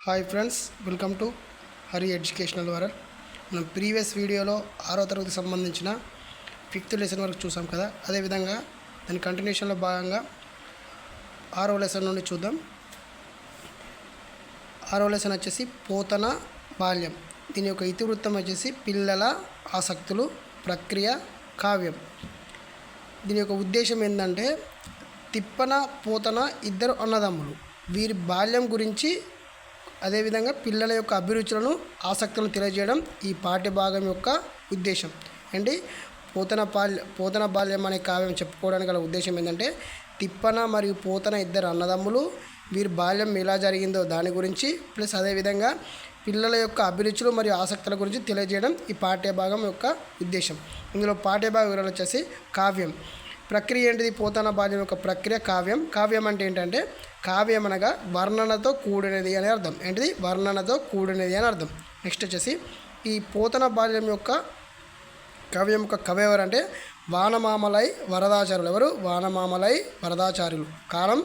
Hi friends, welcome to Hari educational world. మనం previous వీడియోలో 6వ తరగతికి సంబంధించిన 5th లెసన్ వరకు చూసాం కదా. అదేవిధంగా దాని కంటిన్యూషన్లో భాగంగా 6వ లెసన్ నుండి చూద్దాం. 6వ లెసన్ వచ్చేసి పోతన బాల్యం. దీని యొక్క ఇతివృత్తం వచ్చేసి పిల్లల ఆసక్తులు, ప్రక్రియ, కావ్యం. దీని యొక్క ఉద్దేశం ఏంటంటే తిప్పన పోతన ఇద్దరు అన్నదమ్ములు, వీరి బాల్యం గురించి అదేవిధంగా పిల్లల యొక్క అభిరుచులను, ఆసక్తులను తెలియజేయడం ఈ పాఠ్యభాగం యొక్క ఉద్దేశం. ఏంటి పోతన బాల్యం అనే కావ్యం చెప్పుకోవడానికి గల ఉద్దేశం ఏంటంటే తిప్పన మరియు పోతన ఇద్దరు అన్నదమ్ములు, వీరి బాల్యం ఎలా జరిగిందో దాని గురించి, ప్లస్ అదేవిధంగా పిల్లల యొక్క అభిరుచులు మరియు ఆసక్తుల గురించి తెలియజేయడం ఈ పాఠ్యభాగం యొక్క ఉద్దేశం. ఇందులో పాఠ్యభాగం వివరాలు వచ్చేసి కావ్యం. ప్రక్రియ ఏంటిది? పోతన బాల్యం యొక్క ప్రక్రియ కావ్యం. కావ్యం అంటే ఏంటంటే కావ్యం అనగా వర్ణనతో కూడినది అని అర్థం. ఏంటిది? వర్ణనతో కూడినది అని అర్థం. నెక్స్ట్ వచ్చేసి ఈ పోతన బాల్యం యొక్క కావ్యం యొక్క కవి ఎవరంటే వానమామలై వరదాచార్యులు. ఎవరు? వానమామలై వరదాచార్యులు. కాలం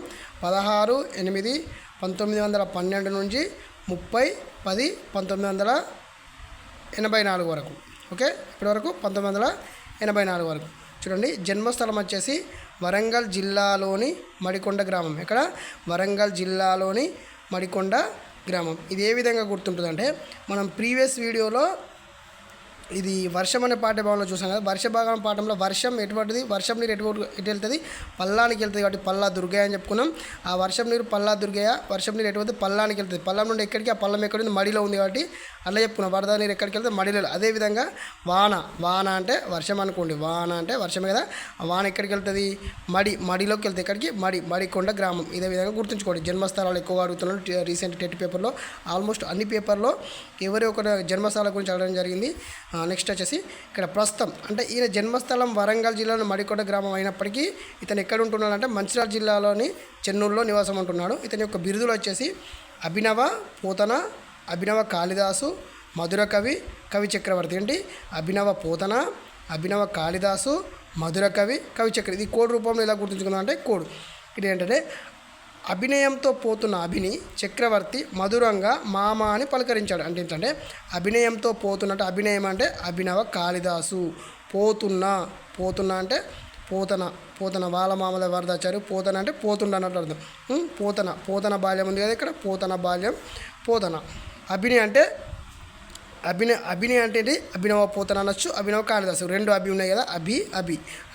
16/8/1912 నుంచి 30/10/1984 వరకు. ఓకే, ఇప్పటి వరకు 1984 వరకు. చూడండి, జన్మస్థలం వచ్చేసి వరంగల్ జిల్లాలోని మడికొండ గ్రామం. ఇక్కడ వరంగల్ జిల్లాలోని మడికొండ గ్రామం. ఇది ఏ విధంగా గుర్తుంటుందంటే మనం ప్రీవియస్ వీడియోలో ఇది వర్షం అనే పాఠ్యభాగంలో చూసాం కదా. వర్షభాగం పాఠంలో వర్షం ఎటువంటిది, వర్షం నీరు ఎటు వెళ్తుంది? పల్లానికి వెళ్తుంది. కాబట్టి పల్లా దుర్గయ్య అని చెప్పుకున్నాం. ఆ వర్షం నీరు పల్లా దుర్గయ్య, వర్షం నీరు ఎటువంటి పల్లానికి వెళ్తుంది. పల్లం నుండి ఎక్కడికి? ఆ పల్లం ఎక్కడి మడిలో ఉంది కాబట్టి అలా చెప్పుకున్నాం. వరద నీరు ఎక్కడికి వెళ్తే మడిలో. అదేవిధంగా వాన అంటే వర్షం అనుకోండి. వాన అంటే వర్షమే కదా. ఆ వాన ఎక్కడికి వెళ్తుంది? మడిలోకి వెళ్తే ఎక్కడికి? మడికొండ గ్రామం. ఇదే విధంగా గుర్తుంచుకోండి. జన్మస్థలాలు ఎక్కువగా అడుగుతున్నాడు రీసెంట్ టెట్ పేపర్లో. ఆల్మోస్ట్ అన్ని పేపర్లో ఎవరి ఒక జన్మస్థలాల గురించి అడగడం జరిగింది. నెక్స్ట్ వచ్చేసి ఇక్కడ ప్రస్తుతం అంటే ఈయన జన్మస్థలం వరంగల్ జిల్లాలోని మడికొండ గ్రామం అయినప్పటికీ ఇతను ఎక్కడ ఉంటున్నాడు అంటే మంచిర్యాల జిల్లాలోని చెన్నూరులో నివాసం ఉంటున్నాడు. ఇతని యొక్క బిరుదులు వచ్చేసి అభినవ పోతన, అభినవ కాళిదాసు, మధుర కవి, కవి చక్రవర్తి. ఏంటి? అభినవ పోతన, అభినవ కాళిదాసు, మధుర కవి, కవి చక్రవర్తి. ఇది కోడ్ రూపంలో ఎలా గుర్తుంచుకుందాం అంటే కోడ్ ఇది ఏంటంటే అభినయంతో పోతున్న అభిని చక్రవర్తి మధురంగా మామ అని పలకరించాడు. అంటే ఏంటంటే అభినయంతో పోతున్నట్టు. అభినయం అంటే అభినవ కాళిదాసు, పోతున్న అంటే పోతన వాళ్ళ మామల వరదాచారు. పోతన అంటే పోతుండ అన్నట్టు అర్థం. పోతన బాల్యం ఉంది కదా ఇక్కడ. పోతన బాల్యం, పోతన. అభినయ అంటే అభినయ అంటే ఏంటి? అభినవ పోతన అనొచ్చు, అభినవ కాళిదాసు. రెండు అభి ఉన్నాయి కదా.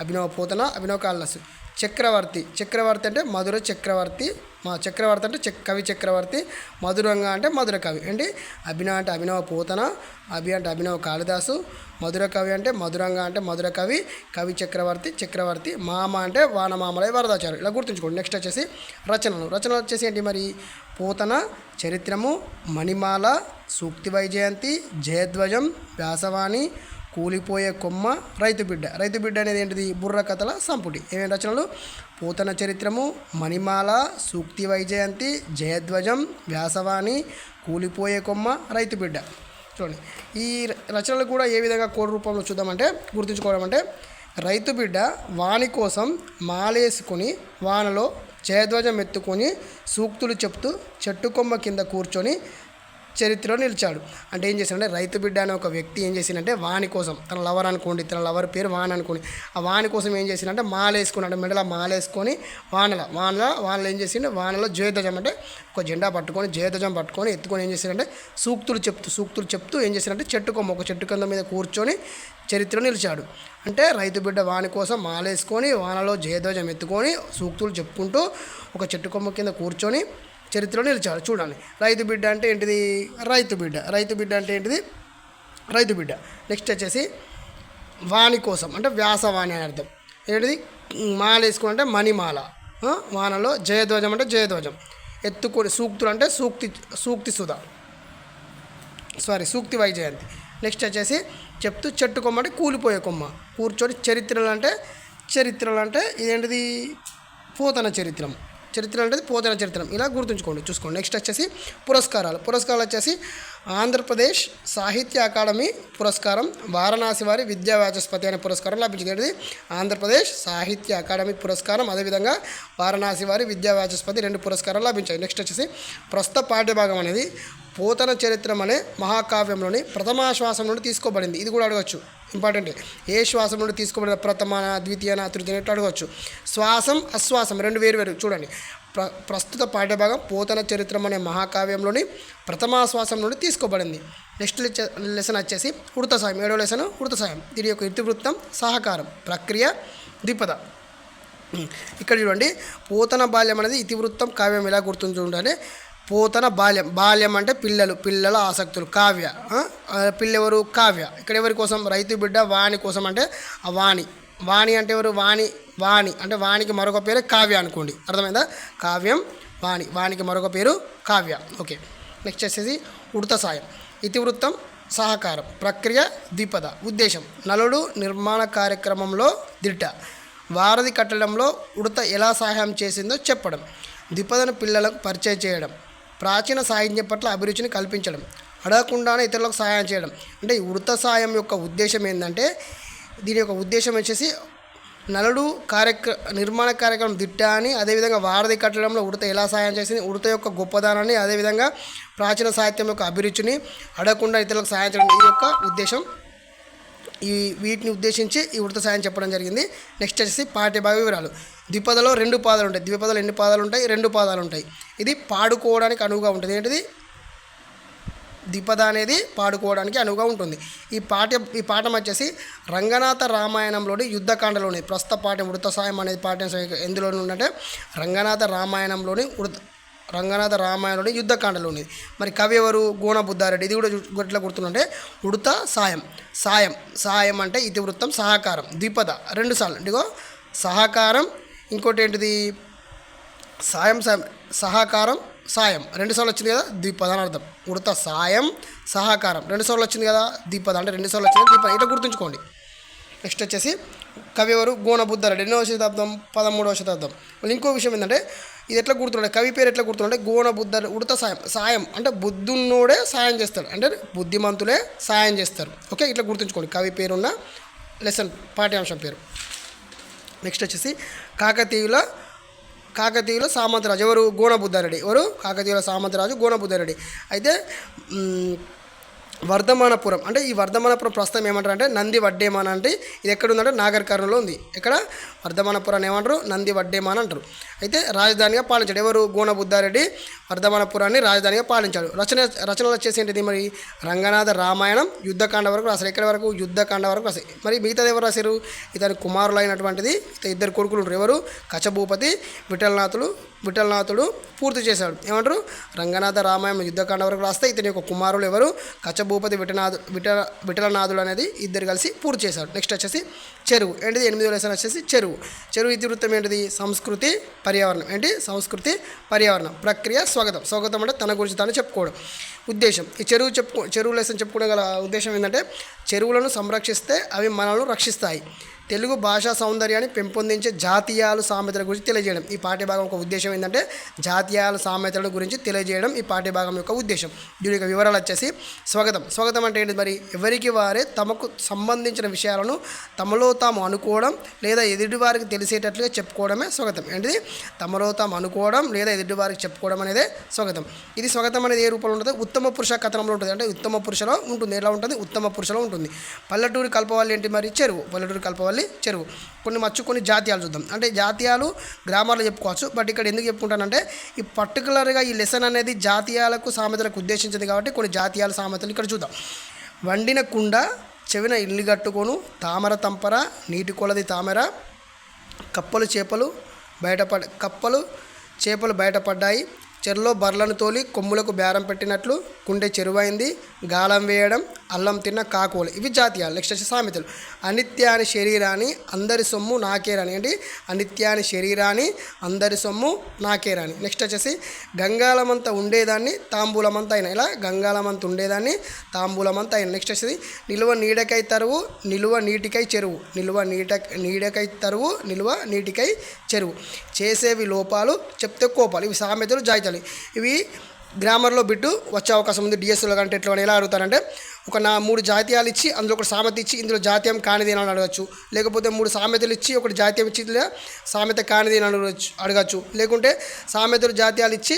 అభినవ పోతన, అభినవ కాళిదాసు. చక్రవర్తి అంటే మధుర చక్రవర్తి. చక్రవర్తి అంటే కవి చక్రవర్తి. మధురంగా అంటే మధుర కవి. ఏంటి? అభినవ అంటే అభినవ పోతన, అభి అంటే అభినవ కాళిదాసు, మధుర కవి అంటే మధురంగా అంటే మధుర కవి, కవి చక్రవర్తి. మామ అంటే వానమామలై వరదాచారు. ఇలా గుర్తుంచుకోండి. నెక్స్ట్ వచ్చేసి రచనలు వచ్చేసి ఏంటి మరి? పోతన చరిత్రము, మణిమాల, సూక్తి వైజయంతి, జయధ్వజం, వ్యాసవాణి, కూలిపోయే కొమ్మ, రైతు బిడ్డ అనేది ఏంటిది? బుర్ర కథల సంపుటి. ఏమేమి రచనలు? పోతన చరిత్రము, మణిమాల, సూక్తి వైజయంతి, జయధ్వజం, వ్యాసవాణి, కూలిపోయే కొమ్మ, రైతు బిడ్డ. చూడండి, ఈ రచనలు కూడా ఏ విధంగా కోడ్ రూపంలో చూద్దామంటే గుర్తుంచుకోవడం అంటే రైతు బిడ్డ వాని కోసం మాలేసుకొని వానలో జయధ్వజం ఎత్తుకొని సూక్తులు చెప్తూ చెట్టు కొమ్మ కింద కూర్చొని చరిత్రలో నిలిచాడు. అంటే ఏం చేశాడంటే రైతు బిడ్డ అనే ఒక వ్యక్తి ఏం చేసిందంటే వాని కోసం, తన లవర్ అనుకోండి, తన లవర్ పేరు వాన అనుకోండి, ఆ వాని కోసం ఏం చేసిందంటే మాలేసుకున్నాడు. మెడలో మాలేసుకొని వానలో ఏం చేసిండే? వానలో జయధ్వజం అంటే ఒక జెండా పట్టుకొని జయధ్వజం పట్టుకొని ఎత్తుకొని ఏం చేశాడంటే సూక్తులు చెప్తూ ఏం చేశాడంటే ఒక చెట్టు కింద మీద కూర్చొని చరిత్రలో నిలిచాడు. అంటే రైతు బిడ్డ వాని కోసం మాలేసుకొని వానలో జయధ్వజం ఎత్తుకొని సూక్తులు చెప్పుకుంటూ ఒక చెట్టు కొమ్మ కింద కూర్చొని చరిత్రలో నిలిచాడు. చూడండి, రైతు బిడ్డ అంటే ఏంటిది? రైతు బిడ్డ అంటే ఏంటిది? రైతు బిడ్డ. నెక్స్ట్ వచ్చేసి వాణి కోసం అంటే వ్యాసవాణి అని అర్థం. ఏంటిది? మాల వేసుకుని అంటే మణిమాల. వానలో జయధ్వజం అంటే జయధ్వజం ఎత్తుకొని, సూక్తులు అంటే సూక్తి వైజయంతి. నెక్స్ట్ వచ్చేసి చెప్తూ చెట్టు కొమ్మ అంటే కూలిపోయే కొమ్మ. కూర్చొని చరిత్రలు అంటే ఇదేంటిది? పోతన చరిత్రం. చరిత్ర అంటే పోతన చరిత్రం, ఇలా గుర్తుంచుకోండి, చూసుకోండి. నెక్స్ట్ వచ్చేసి పురస్కారాలు వచ్చేసి ఆంధ్రప్రదేశ్ సాహిత్య అకాడమీ పురస్కారం, వారణాసి వారి విద్యా వాచస్పతి అనే పురస్కారం లభించింది. ఆంధ్రప్రదేశ్ సాహిత్య అకాడమీ పురస్కారం, అదేవిధంగా వారణాసి వారి విద్యా వాచస్పతి 2 పురస్కారాలు లభించాయి. నెక్స్ట్ వచ్చేసి ప్రస్తుత పాఠ్యభాగం అనేది పోతన చరిత్రం అనే మహాకావ్యంలోని ప్రథమాశ్వాసం నుండి తీసుకోబడింది. ఇది కూడా అడగచ్చు, ఇంపార్టెంట్. ఏ శ్వాసం నుండి తీసుకోబడిన ప్రథమాన, ద్వితీయన, తృతీయన అడగవచ్చు. శ్వాసం అశ్వాసం 2 వేరు చూడండి. ప్రస్తుత పాఠ్యభాగం పోతన చరిత్రం అనే మహాకావ్యంలోని ప్రథమాశ్వాసం నుండి తీసుకోబడింది. నెక్స్ట్ లెసన్ వచ్చేసి ఉడత సాయం, 7వ లెసన్ ఉడత సాయం. దీని యొక్క ఇతివృత్తం, సహకారం, ప్రక్రియ, ద్విపద. ఇక్కడ చూడండి, పోతన బాల్యం అనేది ఇతివృత్తం కావ్యం ఎలా గుర్తుంచుంటే, పోతన బాల్యం అంటే పిల్లల ఆసక్తులు, కావ్య. పిల్లెవరు? కావ్య. ఇక్కడ ఎవరి కోసం? రైతు బిడ్డ వాణి కోసం, అంటే ఆ వాణి అంటే ఎవరు? వాణి అంటే వానికి మరొక పేరు కావ్య అనుకోండి, అర్థమైందా? కావ్యం వానికి మరొక పేరు కావ్య. ఓకే. నెక్స్ట్ వచ్చేసి ఉడత సాయం, ఇతివృత్తం, సహకారం, ప్రక్రియ, ద్విపద. ఉద్దేశం: నలుడు నిర్మాణ కార్యక్రమంలో దిట్ట, వారధి కట్టడంలో ఉడత ఎలా సహాయం చేసిందో చెప్పడం, ద్విపదను పిల్లలకు పరిచయం చేయడం, ప్రాచీన సాహిత్యం పట్ల అభిరుచిని కల్పించడం, అడగకుండానే ఇతరులకు సహాయం చేయడం. అంటే ఈ ఉడత సాయం యొక్క ఉద్దేశం ఏంటంటే, దీని యొక్క ఉద్దేశం వచ్చేసి నలుడు నిర్మాణ కార్యక్రమం దిట్ట అని, అదేవిధంగా వారధి కట్టడంలో ఉడత ఎలా సహాయం చేసింది, ఉడత యొక్క గొప్పదనాన్ని, అదేవిధంగా ప్రాచీన సాహిత్యం యొక్క అభిరుచిని, అడగకుండా ఇతరులకు సహాయం చేయడం, ఈ యొక్క ఉద్దేశం. వీటిని ఉద్దేశించి ఈ ఉడత సాయం చెప్పడం జరిగింది. నెక్స్ట్ వచ్చేసి పాఠ్యభాగ వివరాలు. ద్విపదలో 2 పాదాలు ఉంటాయి. ద్విపదలో ఎన్ని పాదాలు ఉంటాయి? 2 పాదాలు ఉంటాయి. ఇది పాడుకోవడానికి అనువుగా ఉంటుంది. ఏంటిది? ద్విపద అనేది పాడుకోవడానికి అనువుగా ఉంటుంది. ఈ పాఠం వచ్చేసి రంగనాథ రామాయణంలోని యుద్ధకాండలోని ప్రస్తుత పాఠ్యం ఉడత సాయం అనేది పాఠ్యం ఎందులోనే ఉందంటే రంగనాథ రామాయణంలోని యుద్ధకాండలోని. మరి కవి ఎవరు? గోనబుద్ధారెడ్డి. ఇది కూడా గొట్లా గుర్తుందంటే ఉడత సాయం అంటే ఇతివృత్తం, సహకారం, ద్విపద 2 సార్లు. ఇదిగో సహకారం, ఇంకోటి ఏంటిది? సహకారం, సాయం 2 సార్లు వచ్చింది కదా, ద్విపద అని అర్థం. ఉడత సాయం, సహకారం 2 సార్లు వచ్చింది కదా, ద్విపద అంటే 2 సార్లు వచ్చింది ద్విపద, ఇట్లా గుర్తుంచుకోండి. నెక్స్ట్ వచ్చేసి కవి ఎవరు? గోనబుద్ధారెడ్డి. 8వ శతాబ్దం, 13వ శతాబ్దం. మళ్ళీ ఇంకో విషయం ఏంటంటే, ఇది ఎట్లా గుర్తుండే, కవి పేరు ఎట్లా గుర్తుండే? గోనబుద్ధారెడ్డి. ఉడత సాయం అంటే బుద్ధున్నోడే సాయం చేస్తాడు, అంటే బుద్ధిమంతులే సాయం చేస్తారు. ఓకే, ఇట్లా గుర్తుంచుకోండి కవి పేరున్న లెసన్ పాఠ్యాంశం పేరు. నెక్స్ట్ వచ్చేసి కాకతీయుల సామంతరాజు. ఎవరు? గోనబుద్ధారెడ్డి. ఎవరు? కాకతీయుల సామంతరాజు గోనబుద్ధారెడ్డి. అయితే వర్ధమానపురం అంటే ఈ వర్ధమానపురం ప్రస్తుతం ఏమంటారు అంటే నంది వడ్డేమాన. అంటే ఇది ఎక్కడ ఉందంటే నాగర్ కర్నూలులో ఉంది. ఇక్కడ వర్ధమానపురాన్ని ఏమంటారు? నంది వడ్డేమాన అంటారు. అయితే రాజధానిగా పాలించాడు ఎవరు? గోనబుద్ధారెడ్డి వర్ధమానపురాన్ని రాజధానిగా పాలించాడు. రచనలు వచ్చేసి ఏంటిది? మరి రంగనాథ రామాయణం యుద్ధకాండ వరకు రాశారు. ఎక్కడి వరకు? యుద్ధకాండ వరకు రాశారు. మరి మిగతాది ఎవరు రాశారు? ఇతని కుమారులు అయినటువంటిది 2 కొడుకులు ఉంటారు. ఎవరు? కచభూపతి, విఠలనాథుడు పూర్తి చేశాడు. ఏమంటారు? రంగనాథ రామాయణం యుద్ధకాండ వరకు రాస్తే ఇతని యొక్క కుమారులు ఎవరు? కచభూపతి, విఠలనాథుడు అనేది 2 కలిసి పూర్తి చేశాడు. నెక్స్ట్ వచ్చేసి చెరువు. ఏంటిది? 8వ లెసన్ వచ్చేసి చెరువు ఇతివృత్తం ఏంటిది? సంస్కృతి, పర్యావరణం. ఏంటి? సంస్కృతి, పర్యావరణం. ప్రక్రియ, స్వాగతం అంటే తన గురించి తాను చెప్పుకోవడం. ఉద్దేశం: ఈ చెరువు లెసన్ చెప్పుకోవడం గల ఉద్దేశం ఏంటంటే, చెరువులను సంరక్షిస్తే అవి మనల్ని రక్షిస్తాయి. తెలుగు భాషా సౌందర్యాన్ని పెంపొందించే జాతీయాలు సామెతల గురించి తెలియజేయడం. ఈ పాఠ్యభాగం యొక్క ఉద్దేశం ఏంటంటే జాతీయాల సామెతల గురించి తెలియజేయడం ఈ పాఠ్యభాగం యొక్క ఉద్దేశం. దీని యొక్క వివరాలు వచ్చేసి స్వాగతం అంటే ఏంటి? మరి ఎవరికి వారే తమకు సంబంధించిన విషయాలను తమలో తాము అనుకోవడం లేదా ఎదుటివారికి తెలిసేటట్లుగా చెప్పుకోవడమే స్వాగతం. ఏంటిది? తమలో తాము అనుకోవడం లేదా ఎదుటివారికి చెప్పుకోవడం అనేదే స్వాగతం. ఇది స్వాగతం అనేది ఏ రూపంలో ఉంటుంది? ఉత్తమ పురుష కథనంలో ఉంటుంది. అంటే ఉత్తమ పురుషలో ఉంటుంది. ఎలా ఉంటుంది? ఉత్తమ పురుషలో ఉంటుంది. పల్లెటూరి కల్పవల్లి ఏంటి? మరి చెరువు. పల్లెటూరి కల్పవల్లి చెరువు. కొన్ని జాతీయాలు చూద్దాం. అంటే జాతీయాలు గ్రామాల్లో చెప్పుకోవచ్చు. బట్ ఇక్కడ ఎందుకు చెప్పుకుంటానంటే ఈ పర్టికులర్గా ఈ లెసన్ అనేది జాతీయాలకు సామెతలకు ఉద్దేశించింది కాబట్టి కొన్ని జాతీయాల సామెతలు ఇక్కడ చూద్దాం. వండిన కుండ చెవిన ఇల్లు కట్టుకోను, తామర తంపర నీటి కొలది తామర, కప్పలు చేపలు బయటపడ్డాయి, చెరులో బర్లను తోలి కొమ్ములకు బేరం పెట్టినట్లు కుండే చెరువైంది, గాలం వేయడం, అల్లం తిన్న కాకోలు. ఇవి జాతీయాలు. నెక్స్ట్ వచ్చి సామెతలు. అనిత్యాని శరీరాన్ని అందరి సొమ్ము నాకేరాని. ఏంటి? అనిత్యాని శరీరాన్ని అందరి సొమ్ము నాకేరాని. నెక్స్ట్ వచ్చేసి గంగాలమంతా ఉండేదాన్ని తాంబూలమంతా అయినా. ఇలా గంగాలమంతా ఉండేదాన్ని తాంబూలమంతా అయినా. నెక్స్ట్ వచ్చేసి నిలువ నీడకై తరువు, నిలువ నీటికై చెరువు. నీడకై తరువు, నిలువ నీటికై చెరువు. చేసేవి లోపాలు, చెప్తే కోపాలు. ఇవి సామెతలు, జాతీయాలు. ఇవి గ్రామర్లో బిట్టు వచ్చే అవకాశం ఉంది. డిఎస్సీలో కంటే ఎట్లా ఎలా అడుగుతారంటే ఒక 3 జాతీయాలు ఇచ్చి అందులో ఒకటి సామెత ఇచ్చి ఇందులో జాతీయం కానిది అని అడగచ్చు. లేకపోతే 3 సామెతలు ఇచ్చి ఒకటి జాతీయం ఇచ్చి ఇందులో సామెత కానిది అని అడగచ్చు. లేకుంటే సామెతలు జాతీయాలు ఇచ్చి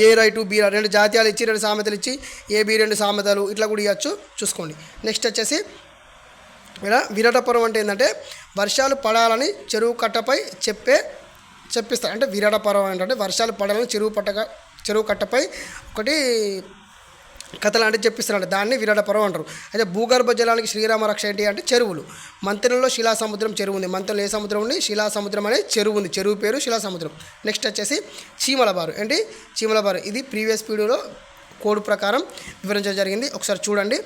ఏ రైటు బి 2 జాతీయాలు ఇచ్చి 2 సామెతలు ఇచ్చి ఏ బి 2 సామెతలు ఇట్లా కూడా ఇవ్వచ్చు. చూసుకోండి. నెక్స్ట్ వచ్చేసి ఇలా విరాటపురం అంటే ఏంటంటే వర్షాలు పడాలని చెరువు కట్టపై చెప్పిస్తారు. అంటే విరాటపురం ఏంటంటే వర్షాలు పడాలని చెరువు కట్టపై ఒకటి కథ లాంటివి చెప్పిస్తారంట. దాన్ని విరాటపురం అంటారు. అయితే భూగర్భ జలానికి శ్రీరామ రక్ష ఏంటి అంటే చెరువులు. మంతెనలో శిలాసముద్రం చెరువు ఉంది. మంతెనలో ఏ సముద్రం ఉంది? శిలాసముద్రం అనే చెరువు ఉంది. చెరువు పేరు శిలాసముద్రం. నెక్స్ట్ వచ్చేసి చీమలబారు. ఏంటి? చీమలబారు. ఇది ప్రీవియస్ వీడియోలో కోడ్ ప్రకారం వివరించడం జరిగింది. ఒకసారి చూడండి.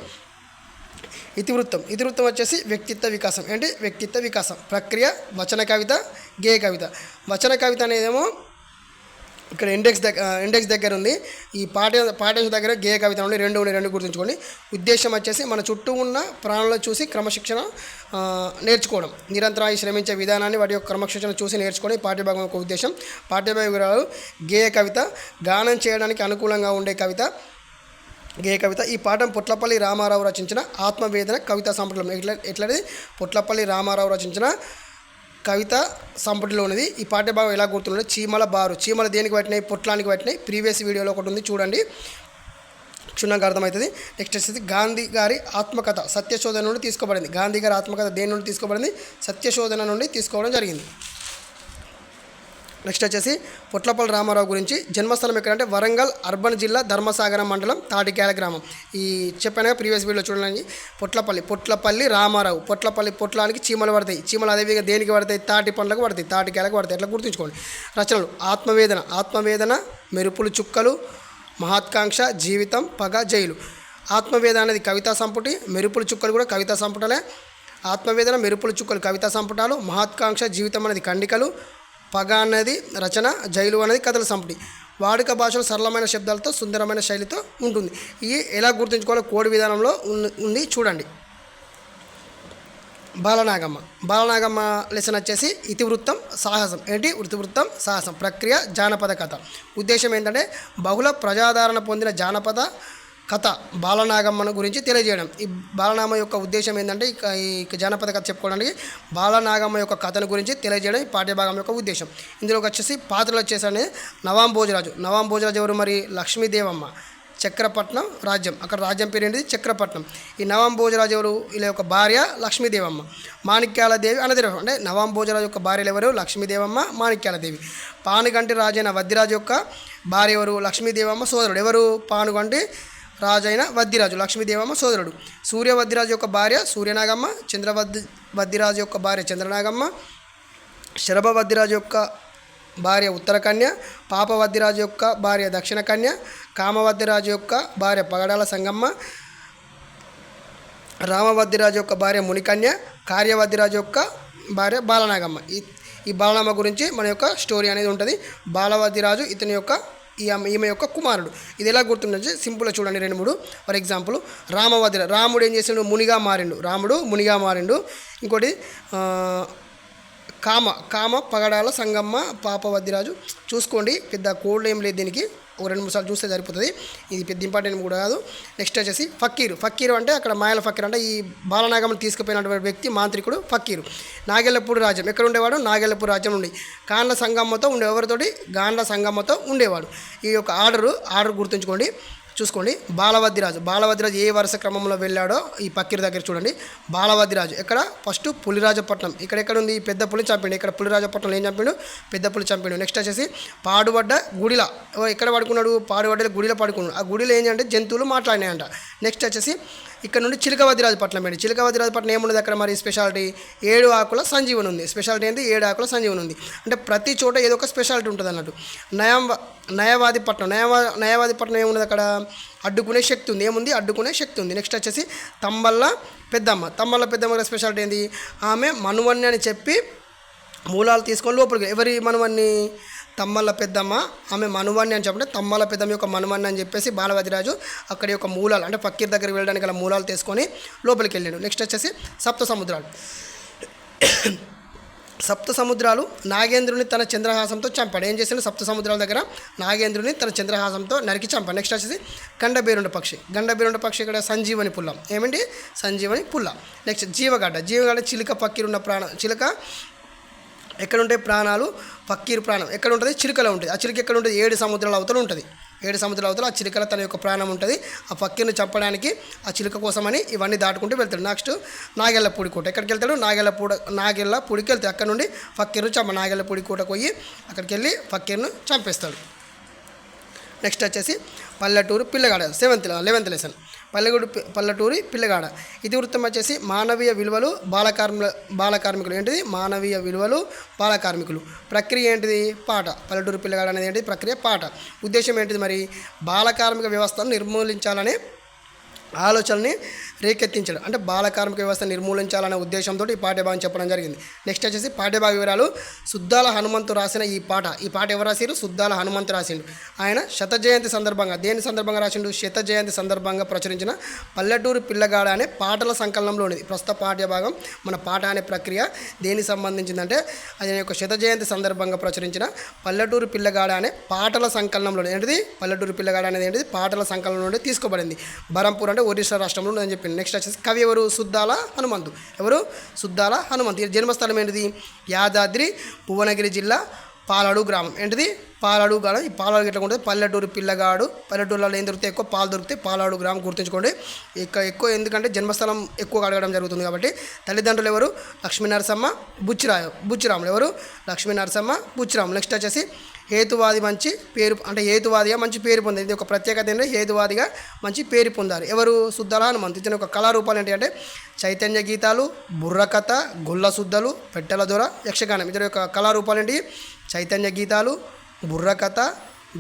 ఇతివృత్తం వచ్చేసి వ్యక్తిత్వ వికాసం. ఏంటి? వ్యక్తిత్వ వికాసం ప్రక్రియ. వచన కవిత, గేయ కవిత. వచన కవిత అనేదేమో ఇక్కడ ఇండెక్స్ దగ్గర ఉంది. ఈ పాఠ్యాంశం దగ్గర గేయ కవిత ఉండి రెండు గుర్తుంచుకోండి. ఉద్దేశం వచ్చేసి మన చుట్టూ ఉన్న ప్రాణులను చూసి క్రమశిక్షణ నేర్చుకోవడం. నిరంతరాయి శ్రమించే విధానాన్ని వాటి యొక్క క్రమశిక్షణ చూసి నేర్చుకోవడం పాఠ్యభాగం యొక్క ఉద్దేశం. పాఠ్యభాగ వివరాలు. గేయ కవిత గానం చేయడానికి అనుకూలంగా ఉండే కవిత గేయ కవిత. ఈ పాఠం పొట్లపల్లి రామారావు రచించిన ఆత్మవేదన కవితా సంపుటం. ఎట్లది? పొట్లపల్లి రామారావు రచించిన కవిత సంపుటిలో ఉన్నది. ఈ పాఠ్యభాగం ఎలా గుర్తున్నది? చీమల బారు. చీమలు దేనికి పట్టినాయి? పొట్లానికి పట్టినాయి. ప్రీవియస్ వీడియోలో ఒకటి ఉంది, చూడండి, క్షుణ్ణంగా అర్థమవుతుంది. నెక్స్ట్ వచ్చేసి గాంధీ గారి ఆత్మకథ సత్యశోధన నుండి తీసుకోబడింది. గాంధీ గారి ఆత్మకథ దేని నుండి తీసుకోబడింది? సత్యశోధన నుండి తీసుకోవడం జరిగింది. నెక్స్ట్ వచ్చేసి పొట్లపల్లి రామారావు గురించి. జన్మస్థలం ఎక్కడంటే వరంగల్ అర్బన్ జిల్లా ధర్మసాగరం మండలం తాటికేల గ్రామం. ఈ చెప్పాను ప్రీవియస్ వీడియోలో చూడండి. పొట్లపల్లి రామారావు. పొట్లానికి చీమలు పడతాయి. చీమలు అదేవిధంగా దేనికి పడతాయి? తాటి పండ్లకు పడతాయి, తాటికేలకు పడతాయి. ఎట్లా గుర్తుంచుకోండి. రచనలు. ఆత్మవేదన, మెరుపులు చుక్కలు, మహత్కాంక్ష, జీవితం, పగ, జైలు. ఆత్మవేదన అనేది కవితా సంపుటి. మెరుపులు చుక్కలు కూడా కవితా సంపుటలే. ఆత్మవేదన, మెరుపులు చుక్కలు కవితా సంపుటాలు. మహత్కాంక్ష, జీవితం అనేది ఖండికలు. పగ అనేది రచన, జైలు అనేది కథల సంపుటి. వాడుక భాషలో సరళమైన శబ్దాలతో సుందరమైన శైలితో ఉంటుంది. ఇవి ఎలా గుర్తుంచుకోవాలో కోడ్ విధానంలో ఉంది, చూడండి. బాలనాగమ్మ లెసన్ వచ్చేసి ఇతివృత్తం సాహసం. ఏంటి? ఇతివృత్తం సాహసం ప్రక్రియ. జానపద కథ. ఉద్దేశం ఏంటంటే బహుళ ప్రజాదరణ పొందిన జానపద కథ బాలనాగమ్మను గురించి తెలియజేయడం. ఈ బాలనాగమ్మ యొక్క ఉద్దేశం ఏంటంటే ఈ జానపద కథ చెప్పుకోవడానికి బాలనాగమ్మ యొక్క కథను గురించి తెలియజేయడం ఈ పాఠ్యభాగం యొక్క ఉద్దేశం. ఇందులో వచ్చేసి పాత్రలు వచ్చేసరి నవాం భోజరాజు ఎవరు? మరి లక్ష్మీదేవమ్మ. చక్రపట్నం రాజ్యం. అక్కడ రాజ్యం పేరు ఏంటిది? చక్రపట్నం. ఈ నవాం భోజరాజు ఎవరు? ఇలా యొక్క భార్య లక్ష్మీదేవమ్మ. మాణిక్యాలదేవి అనదేవి. అంటే నవాం భోజరాజు యొక్క భార్యలు ఎవరు? లక్ష్మీదేవమ్మ, మాణిక్యాలదేవి. పానుగంటి రాజైన వద్దిరాజు యొక్క భార్య ఎవరు? లక్ష్మీదేవమ్మ సోదరుడు. ఎవరు? పానుగంటి రాజైన వద్దిరాజు, లక్ష్మీదేవమ్మ సోదరుడు. సూర్యవద్దిరాజు యొక్క భార్య సూర్యనాగమ్మ. వద్దిరాజు యొక్క భార్య చంద్రనాగమ్మ. శరభవద్దిరాజు యొక్క భార్య ఉత్తరకన్య. పాపవద్దిరాజు యొక్క భార్య దక్షిణ కన్య. కామవద్దిరాజు యొక్క భార్య పగడాల సంగమ్మ. రామవద్దిరాజు యొక్క భార్య మునికన్య. కార్యవద్దిరాజు యొక్క భార్య బాలనాగమ్మ. ఈ బాలనాగమ్మ గురించి మన యొక్క స్టోరీ అనేది ఉంటుంది. బాలవద్దిరాజు ఇతని యొక్క ఈమె యొక్క కుమారుడు. ఇది ఎలా గుర్తుంటే సింపుల్గా చూడండి. 2-3 ఫర్ ఎగ్జాంపుల్. రాముడు ఏం చేసిండు? రాముడు మునిగా మారిండు. ఇంకోటి కామ పగడాల సంగమ్మ, పాపవద్దిరాజు. చూసుకోండి, పెద్ద కోడ్ ఏం లేదు దీనికి. ఒక 2-3 సార్లు చూస్తే సరిపోతుంది. ఇది పెద్ద ఇంపార్టెంట్ కూడా కాదు. నెక్స్ట్ వచ్చేసి ఫకీరు అంటే అక్కడ మాయల ఫకీర్ అంటే ఈ బాలనాగమ్మను తీసుకుపోయినటువంటి వ్యక్తి మాంత్రికుడు ఫకీరు. నాగెల్లపూడి రాజ్యం ఎక్కడ ఉండేవాడు? నాగెల్లపూడి రాజ్యం నుండి గాండ్ల సంగమ్మతో ఎవరితోటి? గాండ్ల సంగమ్మతో ఉండేవాడు. ఈ యొక్క ఆర్డర్ గుర్తుంచుకోండి. చూసుకోండి. బాలవద్దిరాజు ఏ వరుస క్రమంలో వెళ్ళాడో ఈ పక్కీర్ దగ్గర చూడండి. బాలవద్దిరాజు ఎక్కడ? ఫస్ట్ పులిరాజపట్నం. ఎక్కడ ఉంది? పెద్ద పులి చంపిండు. ఇక్కడ పులిరాజపట్నంలో ఏం చంపిండు? పెద్ద పులి చంపిండు. నెక్స్ట్ వచ్చేసి పాడుబడ్డ గుడిల. ఎక్కడ పడుకున్నాడు? పాడుబడ్డ గుడిలో పడుకున్నాడు. ఆ గుడిలో ఏంటంటే జంతువులు మాట్లాడినాయంట. నెక్స్ట్ వచ్చేసి ఇక్కడ నుండి చిలకవతిరాజపట్నం అండి. చిలకవతిరాజపట్నం ఏమున్నది అక్కడ మరి స్పెషాలిటీ 7 ఆకుల సంజీవని ఉంది. స్పెషాలిటీ ఏంటి 7 ఆకుల సంజీవని ఉంది. అంటే ప్రతి చోట ఏదో ఒక స్పెషాలిటీ ఉంటుంది అన్నట్టు. నయవాదిపట్నం ఏమున్నది అక్కడ అడ్డుకునే శక్తి ఉంది. ఏముంది అడ్డుకునే శక్తి ఉంది. నెక్స్ట్ వచ్చేసి తంబల్ల పెద్దమ్మ స్పెషాలిటీ ఏంది ఆమె మనువన్ని అని చెప్పి మూలాలు తీసుకొని లోపలికి ఎవరి మనువన్ని తమ్మల పెద్దమ్మ ఆమె మనువాన్ని అని చెప్పంటే తమ్మల పెద్దమ్మ యొక్క మనువాన్ని అని చెప్పేసి బాలవతిరాజు అక్కడి యొక్క మూలాలు అంటే ఫకీర్ దగ్గరికి వెళ్ళడానికి గల మూలాలు తీసుకొని లోపలికి వెళ్ళాడు. నెక్స్ట్ వచ్చేసి సప్త సముద్రాలు నాగేంద్రుని తన చంద్రహాసంతో చంపాడు. ఏం చేశాడు సప్త సముద్రాల దగ్గర నాగేంద్రుని తన చంద్రహాసంతో నరికి చంపాడు. నెక్స్ట్ వచ్చేసి గండబేరుండ పక్షి ఇక్కడ సంజీవని పుల్ల ఏమండి సంజీవని పుల్ల. నెక్స్ట్ జీవగడ్డ చిలుక ఫకీర్ ఉన్న చిలుక ఎక్కడ ఉంటాయి ప్రాణాలు ఫకీర్ ప్రాణం ఎక్కడ ఉంటుంది చిలుకలో ఉంటుంది. ఆ చిలుక ఎక్కడ ఉంటుంది 7 సముద్రాల అవతల ఉంటుంది. 7 సముద్రాల అవతల ఆ చిలుకల తన యొక్క ప్రాణం ఉంటుంది. ఆ ఫకీర్ని చంపడానికి ఆ చిలుక కోసమని ఇవన్నీ దాటుకుంటూ వెళ్తాడు. నెక్స్ట్ నాగెల్లపూడి కోట ఎక్కడికి వెళ్తాడు నాగెల్లపూడికి వెళ్తాడు. అక్కడ నుండి ఫకీర్ను నాగెల్లపూడి కోటకు పోయి అక్కడికి వెళ్ళి ఫకీర్ను చంపేస్తాడు. నెక్స్ట్ వచ్చేసి పల్లెటూరు పిల్లగాడ 11th లెసన్ పల్లెటూరి పిల్లగాడ. ఇతివృత్తం వచ్చేసి మానవీయ విలువలు బాలకార్మికులు ఏంటిది మానవీయ విలువలు బాలకార్మికులు. ప్రక్రియ ఏంటిది పాట. పల్లెటూరు పిల్లగాడ అనేది ఏంటిది ప్రక్రియ పాట. ఉద్దేశం ఏంటిది మరి బాలకార్మిక వ్యవస్థను నిర్మూలించాలనే ఆలోచనని రేకెత్తించడం అంటే బాలకార్మిక వ్యవస్థ నిర్మూలించాలనే ఉద్దేశంతో ఈ పాఠ్యభాగం చెప్పడం జరిగింది. నెక్స్ట్ వచ్చేసి పాఠ్యభాగ వివరాలు. సుద్దాల హనుమంతు రాసిన ఈ పాట ఎవరు రాసిరు సుద్దాల హనుమంతు రాసిండు. ఆయన శత జయంతి సందర్భంగా దేని సందర్భంగా రాసిండు శత జయంతి సందర్భంగా ప్రచురించిన పల్లెటూరు పిల్లగాడ అనే పాటల సంకలనంలో ఉన్నది. ప్రస్తుత పాఠ్యభాగం మన పాట అనే ప్రక్రియ దేనికి సంబంధించిందంటే ఆయన యొక్క శత జయంతి సందర్భంగా ప్రచురించిన పల్లెటూరు పిల్లగాడ అనే పాటల సంకలనంలో ఏంటిది పల్లెటూరు పిల్లగాడ అనేది ఏంటిది పాటల సంకలనం నుండి తీసుకోబడింది. బరంపూర్ అంటే ఒరిస్సా రాష్ట్రంలో ఉందని చెప్పింది. నెక్స్ట్ వచ్చేసి కవి ఎవరు సుద్దాల హనుమంతు. జన్మస్థలం ఏంటిది యాదాద్రి భువనగిరి జిల్లా పాలాడు గ్రామం. ఏంటిది పాలాడు గ్రామం. ఈ పాలాడు ఎట్లా ఉంటుంది పల్లెటూరు పిల్లగాడు. పల్లెటూరులో ఏం దొరికితే ఎక్కువ పాలు దొరికితే పాలాడు గ్రామం గుర్తుంచుకోండి. ఎక్కువ ఎందుకంటే జన్మస్థలం ఎక్కువగా అడగడం జరుగుతుంది కాబట్టి. తల్లిదండ్రులు ఎవరు లక్ష్మీనరసమ్మ బుచ్చిరాములు ఎవరు లక్ష్మీనరసమ్మ బుచ్చిరాములు. నెక్స్ట్ వచ్చేసి హేతువాది మంచి పేరు అంటే హేతువాదిగా మంచి పేరు పొందారు. ఇది ఒక ప్రత్యేకత ఏంటంటే హేతువాదిగా మంచి పేరు పొందారు. ఎవరు సుద్దాల హనుమంతు. ఇతని ఒక కళారూపాలు ఏంటి అంటే చైతన్య గీతాలు బుర్రకథ గొల్ల సుద్దలు పెట్టెల దొర యక్షగానం. ఇతని యొక్క కళారూపాలు ఏంటి చైతన్య గీతాలు బుర్రకథ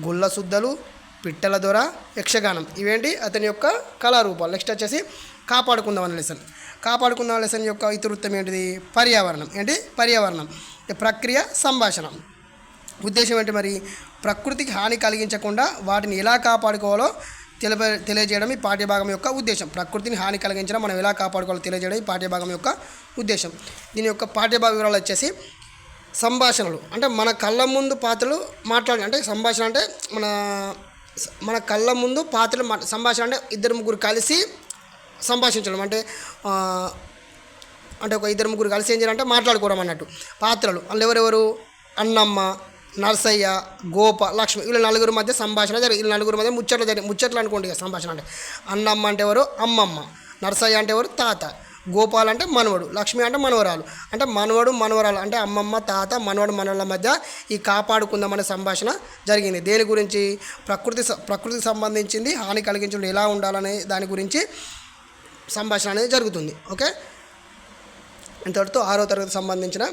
గొల్ల సుద్దలు పిట్టెల దొర యక్షగానం. ఇవేంటి అతని యొక్క కళారూపాలు. నెక్స్ట్ వచ్చేసి కాపాడుకుందాం లెసన్ యొక్క ఇతివృత్తం ఏంటిది పర్యావరణం ప్రక్రియ సంభాషణ. ఉద్దేశం ఏంటి మరి ప్రకృతికి హాని కలిగించకుండా వాటిని ఎలా కాపాడుకోవాలో తెలియజేయడం ఈ పాఠ్యభాగం యొక్క ఉద్దేశం. ప్రకృతిని హాని కలిగించడం మనం ఎలా కాపాడుకోవాలో తెలియజేయడం ఈ పాఠ్యభాగం యొక్క ఉద్దేశం. దీని యొక్క పాఠ్యభాగ వివరాలు వచ్చేసి సంభాషణలు అంటే మన కళ్ళ ముందు పాత్రలు మాట్లాడి అంటే సంభాషణ అంటే మన కళ్ళ ముందు పాత్రలు సంభాషణ అంటే 2-3 కలిసి సంభాషించడం అంటే ఒక 2-3 కలిసి ఏం చేయాలంటే మాట్లాడుకోవడం అన్నట్టు. పాత్రలు వాళ్ళు ఎవరెవరు అన్నమ్మ నరసయ్య గోప లక్ష్మి వీళ్ళ 4 మధ్య సంభాషణ జరిగింది. వీళ్ళ 4 మధ్య ముచ్చట్లు అనుకోండి. సంభాషణ అంటే అన్నమ్మ అంటే ఎవరు అమ్మమ్మ, నరసయ్య అంటే ఎవరు తాత, గోపాల్ అంటే మనవడు, లక్ష్మి అంటే మనవరాలు. అంటే మనవడు మనవరాలు అంటే అమ్మమ్మ తాత మనవడు మనవల మధ్య ఈ కాపాడుకుందామనే సంభాషణ జరిగింది. దేని గురించి ప్రకృతికి సంబంధించింది హాని కలిగించడం ఎలా ఉండాలనే దాని గురించి సంభాషణ అనేది జరుగుతుంది. ఓకే ఇంతటితో 6వ తరగతి సంబంధించిన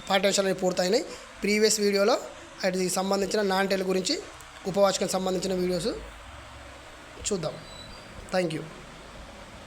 పాఠ్యాంశాలు పూర్తయినాయి. ప్రీవియస్ వీడియోలో వాటికి సంబంధించిన నాన్ టెల్ గురించి ఉపవాచకం సంబంధించిన వీడియోస్ చూద్దాం. Thank you.